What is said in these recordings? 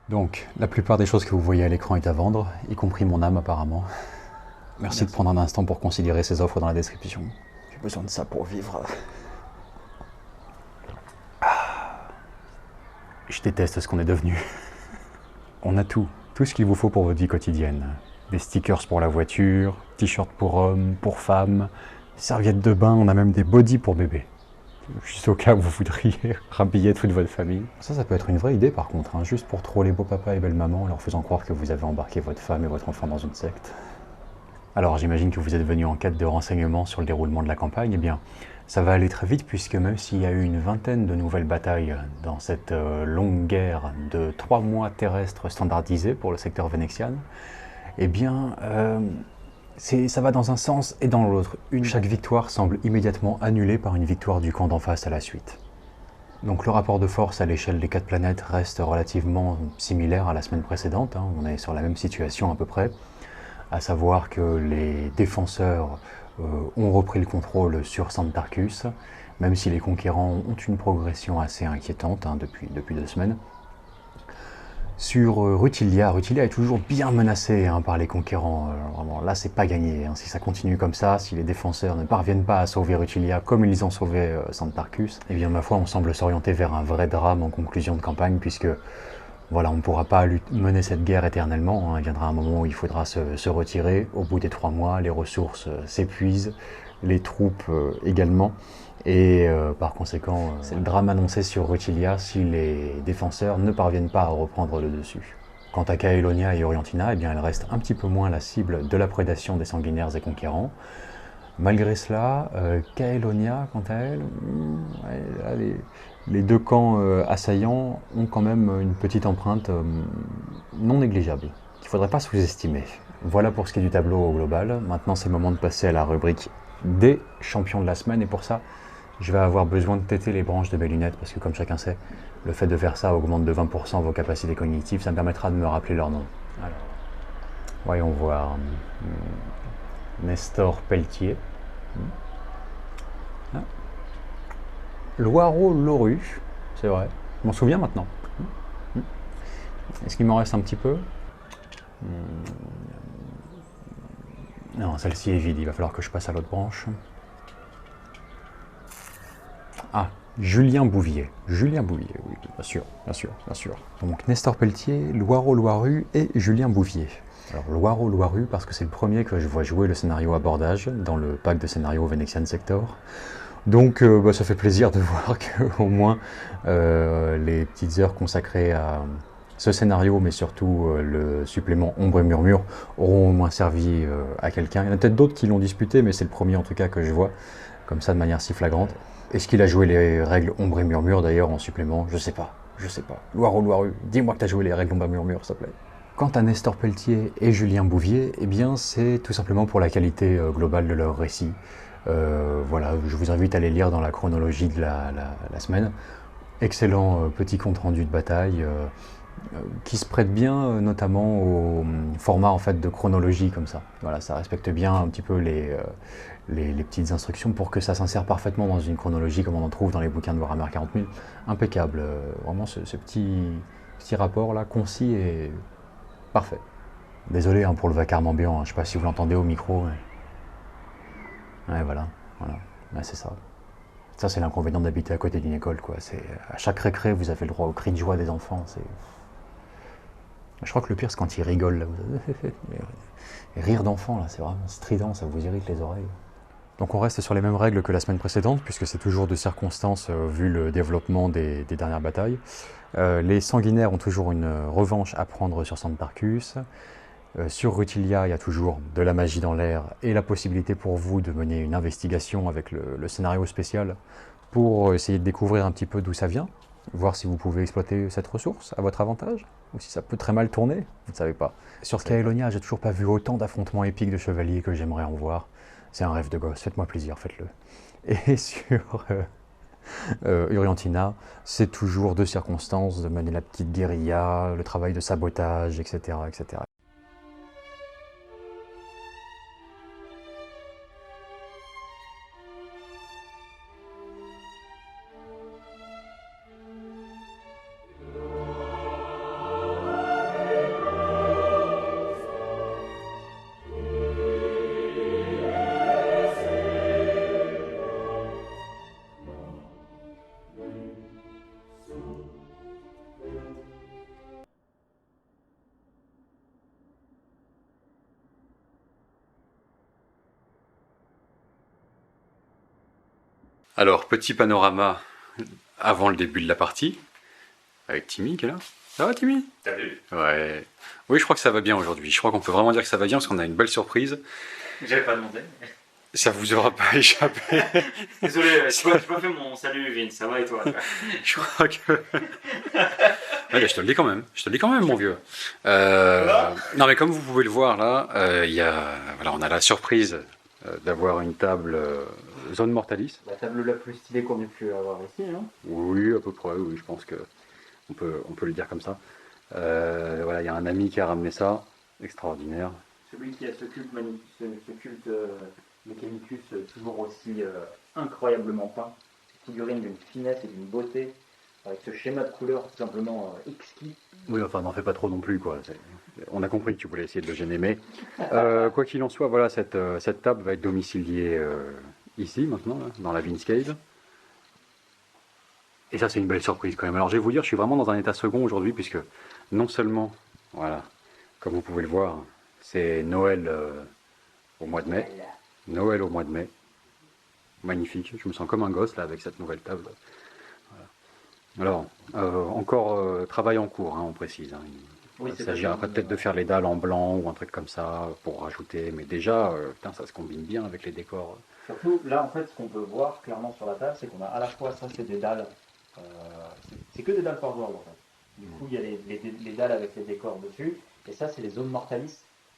Donc, la plupart des choses que vous voyez à l'écran est à vendre, y compris mon âme apparemment. Merci de prendre un instant pour considérer ces offres dans la description. J'ai besoin de ça pour vivre. Je déteste ce qu'on est devenu. On a tout ce qu'il vous faut pour votre vie quotidienne. Des stickers pour la voiture, t-shirts pour hommes, pour femmes, serviettes de bain, on a même des bodys pour bébés. Juste au cas où vous voudriez rhabiller toute votre famille. Ça peut être une vraie idée par contre, hein, juste pour troller beau papa et belle maman en leur faisant croire que vous avez embarqué votre femme et votre enfant dans une secte. Alors j'imagine que vous êtes venu en quête de renseignements sur le déroulement de la campagne. Eh bien, ça va aller très vite puisque même s'il y a eu une vingtaine de nouvelles batailles dans cette longue guerre de 3 mois terrestres standardisés pour le secteur vénétien, eh bien, ça va dans un sens et dans l'autre. Chaque victoire semble immédiatement annulée par une victoire du camp d'en face à la suite. Donc le rapport de force à l'échelle des 4 planètes reste relativement similaire à la semaine précédente, hein. On est sur la même situation à peu près, à savoir que les défenseurs ont repris le contrôle sur Santarcus, même si les conquérants ont une progression assez inquiétante, hein, depuis 2 semaines. Sur Rutilia est toujours bien menacée, hein, par les conquérants. Vraiment, là, c'est pas gagné, hein. Si ça continue comme ça, si les défenseurs ne parviennent pas à sauver Rutilia comme ils ont sauvé Santarcus, eh bien, ma foi, on semble s'orienter vers un vrai drame en conclusion de campagne, puisque voilà, on ne pourra pas mener cette guerre éternellement, hein. Il viendra un moment où il faudra se retirer. Au bout des 3 mois, les ressources s'épuisent, les troupes également. Et par conséquent, c'est le drame annoncé sur Rutilia si les défenseurs ne parviennent pas à reprendre le dessus. Quant à Caelonia et Orientina, eh bien, elles restent un petit peu moins la cible de la prédation des sanguinaires et conquérants. Malgré cela, Caelonia, quant à elle, les 2 camps assaillants ont quand même une petite empreinte non négligeable, qu'il ne faudrait pas sous-estimer. Voilà pour ce qui est du tableau au global. Maintenant, c'est le moment de passer à la rubrique des champions de la semaine, et pour ça, je vais avoir besoin de têter les branches de mes lunettes, parce que comme chacun sait, le fait de faire ça augmente de 20% vos capacités cognitives, ça me permettra de me rappeler leur nom. Alors, voyons voir. Nestor Pelletier. Ah. Loireau-Loru, c'est vrai. Je m'en souviens maintenant. Est-ce qu'il m'en reste un petit peu? Non, celle-ci est vide, il va falloir que je passe à l'autre branche. Ah, Julien Bouvier. Julien Bouvier, oui, bien sûr, bien sûr, bien sûr. Donc Nestor Pelletier, Loireau-Loiru et Julien Bouvier. Alors Loireau-Loiru parce que c'est le premier que je vois jouer le scénario abordage dans le pack de scénario Venexian Sector. Donc ça fait plaisir de voir qu'au moins les petites heures consacrées à ce scénario, mais surtout le supplément Ombre et Murmure, auront au moins servi à quelqu'un. Il y en a peut-être d'autres qui l'ont disputé, mais c'est le premier en tout cas que je vois, comme ça de manière si flagrante. Est-ce qu'il a joué les règles Ombre et Murmure d'ailleurs en supplément? Je sais pas, je sais pas. Loireau, dis-moi que tu as joué les règles Ombre et Murmure, s'il te plaît. Quant à Nestor Pelletier et Julien Bouvier, eh bien c'est tout simplement pour la qualité globale de leur récit. Voilà, je vous invite à les lire dans la chronologie de la semaine. Excellent petit compte rendu de bataille qui se prête bien notamment au format en fait de chronologie comme ça. Voilà, ça respecte bien un petit peu les petites instructions pour que ça s'insère parfaitement dans une chronologie comme on en trouve dans les bouquins de Warhammer 40 000. Impeccable, vraiment ce petit rapport là, concis et parfait. Désolé hein, pour le vacarme ambiant, hein. Je sais pas si vous l'entendez au micro. Mais... ouais, voilà. Ouais, c'est ça. Ça, c'est l'inconvénient d'habiter à côté d'une école, quoi. C'est à chaque récré, vous avez le droit au cri de joie des enfants. Je crois que le pire, c'est quand ils rigolent. Là. Et rire d'enfant, là, c'est vraiment strident, ça vous irrite les oreilles. Donc on reste sur les mêmes règles que la semaine précédente, puisque c'est toujours de circonstances vu le développement des dernières batailles. Les sanguinaires ont toujours une revanche à prendre sur Santarcus. Sur Rutilia, il y a toujours de la magie dans l'air et la possibilité pour vous de mener une investigation avec le scénario spécial pour essayer de découvrir un petit peu d'où ça vient, voir si vous pouvez exploiter cette ressource à votre avantage, ou si ça peut très mal tourner, vous ne savez pas. Sur Caelonia, j'ai toujours pas vu autant d'affrontements épiques de chevaliers que j'aimerais en voir. C'est un rêve de gosse, faites-moi plaisir, faites-le. Et sur Orientina, c'est toujours de circonstances de mener la petite guérilla, le travail de sabotage, etc. etc. Alors, petit panorama avant le début de la partie, avec Timmy qui est là. Ça va Timmy? T'as vu? Ouais. Oui, je crois que ça va bien aujourd'hui. Je crois qu'on peut vraiment dire que ça va bien parce qu'on a une belle surprise. J'avais pas demandé. Ça vous aura pas échappé. Désolé, tu m'as fait mon salut Vince, ça va et toi? Je crois que... Ouais, je te le dis quand même. Je te le dis quand même, mon vieux. Non, mais comme vous pouvez le voir là, voilà, on a la surprise d'avoir une table zone mortalis. La table la plus stylée qu'on ait pu avoir ici, hein. Oui, à peu près. Oui, je pense que on peut le dire comme ça. Voilà, il y a un ami qui a ramené ça, extraordinaire. Celui qui a ce culte, Mechanicus toujours aussi incroyablement peint. Figurine d'une finesse et d'une beauté, avec ce schéma de couleur tout simplement exquis. Oui, enfin, n'en fais pas trop non plus, quoi. On a compris que tu voulais essayer de le gêner, mais quoi qu'il en soit, voilà, cette table va être domiciliée ici, maintenant, là, dans la Vince Cave. Et ça, c'est une belle surprise quand même. Alors, je vais vous dire, je suis vraiment dans un état second aujourd'hui, puisque non seulement, voilà, comme vous pouvez le voir, c'est Noël au mois de mai. Noël au mois de mai. Magnifique. Je me sens comme un gosse, là, avec cette nouvelle table. Voilà. Alors, encore travail en cours, hein, on précise. Hein. Oui, Il s'agira peut-être de faire les dalles en blanc ou un truc comme ça pour rajouter, mais déjà, putain, ça se combine bien avec les décors. Surtout, là, en fait, ce qu'on peut voir clairement sur la table, c'est qu'on a à la fois ça, c'est des dalles. C'est que des dalles Forge World, en fait. Du coup, il y a les dalles avec les décors dessus. Et ça, c'est les zones Mortalis.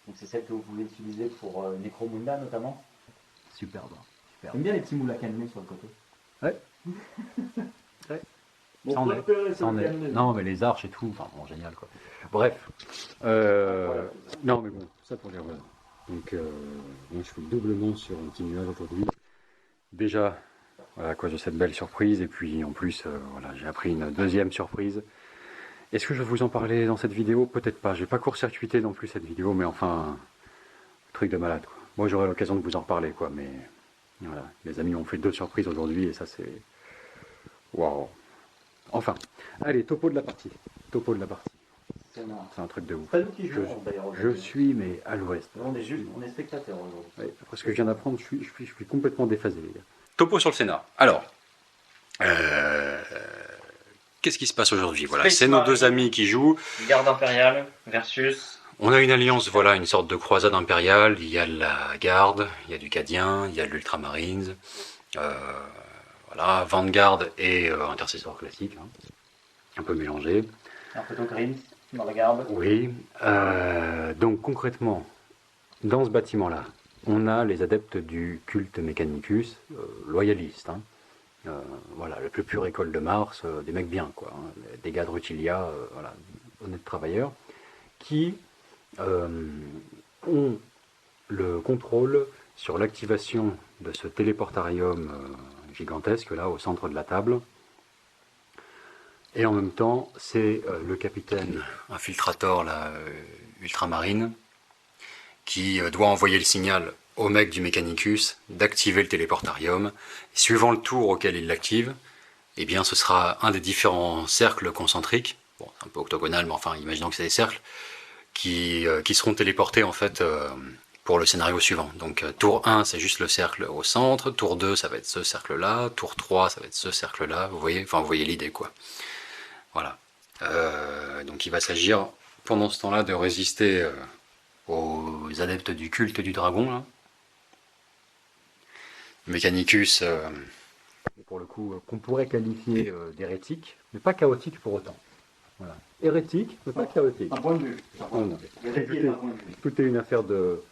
Donc, c'est celles que vous pouvez utiliser pour Necromunda, notamment. Superbe. J'aime bien les petits moules à cannelé sur le côté. Ouais. Ouais. Mon Ça en est. préféré, c'est Ça en le est. cannelé. Non, mais les arches et tout, enfin, bon, génial, quoi. Bref. Non, mais bon, ça pour dire, voilà. Donc, moi, je suis doublement sur un petit nuage aujourd'hui. Déjà, voilà, à cause de cette belle surprise, et puis en plus, voilà, j'ai appris une deuxième surprise. Est-ce que je vais vous en parler dans cette vidéo? Peut-être pas. J'ai pas court-circuité non plus cette vidéo, mais enfin, truc de malade, quoi. Moi, j'aurai l'occasion de vous en reparler, quoi, mais voilà, les amis ont fait 2 surprises aujourd'hui, et ça, c'est... Waouh. Enfin, allez, topo de la partie. Topo de la partie. C'est un truc de ouf. pas nous qui jouons, d'ailleurs. Je suis, mais à l'ouest. On est spectateurs aujourd'hui. Ouais, après ce que je viens d'apprendre, je suis complètement déphasé, les gars. Topo sur le Sénat. Alors, qu'est-ce qui se passe aujourd'hui? Voilà, c'est nos 2 amis qui jouent. Garde impériale versus... On a une alliance, voilà, une sorte de croisade impériale. Il y a la garde, il y a du Cadien, il y a l'Ultramarines. Voilà, Vanguard et Intercessor classique, hein, un peu mélangé. Un peu de Grims dans la garde. Oui, donc concrètement, dans ce bâtiment-là, on a les adeptes du culte Mechanicus, loyalistes, hein. Voilà, la plus pure école de Mars, des mecs bien, quoi, hein, des gars de Rutilia, voilà, honnêtes travailleurs, qui ont le contrôle sur l'activation de ce téléportarium gigantesque là au centre de la table. Et en même temps, c'est le capitaine infiltrator là, ultramarine qui doit envoyer le signal au mec du Mechanicus d'activer le téléportarium. Et suivant le tour auquel il l'active, eh bien ce sera un des différents cercles concentriques, bon, c'est un peu octogonal, mais enfin imaginons que c'est des cercles, qui seront téléportés en fait pour le scénario suivant. Donc tour 1 c'est juste le cercle au centre, tour 2 ça va être ce cercle là, tour 3 ça va être ce cercle là, vous voyez l'idée quoi. Voilà. Donc il va s'agir pendant ce temps-là de résister aux adeptes du culte du dragon là. Mechanicus, pour le coup, qu'on pourrait qualifier d'hérétique, mais pas chaotique pour autant. Voilà. Hérétique, mais pas chaotique. Un point de vue. Tout est une affaire de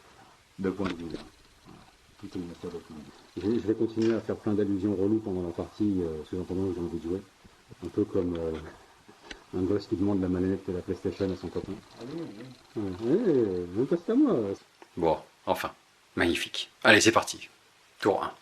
point de vue. Là. Voilà. Tout est une affaire de point de vue. Je vais continuer à faire plein d'allusions reloues pendant la partie, sous-entendant que j'ai envie de jouer. Un peu comme un gosse qui demande la manette de la PlayStation à son copain. Ah oui, oui. Ouais, passe à moi. Bon, enfin, magnifique. Allez, c'est parti. Tour 1.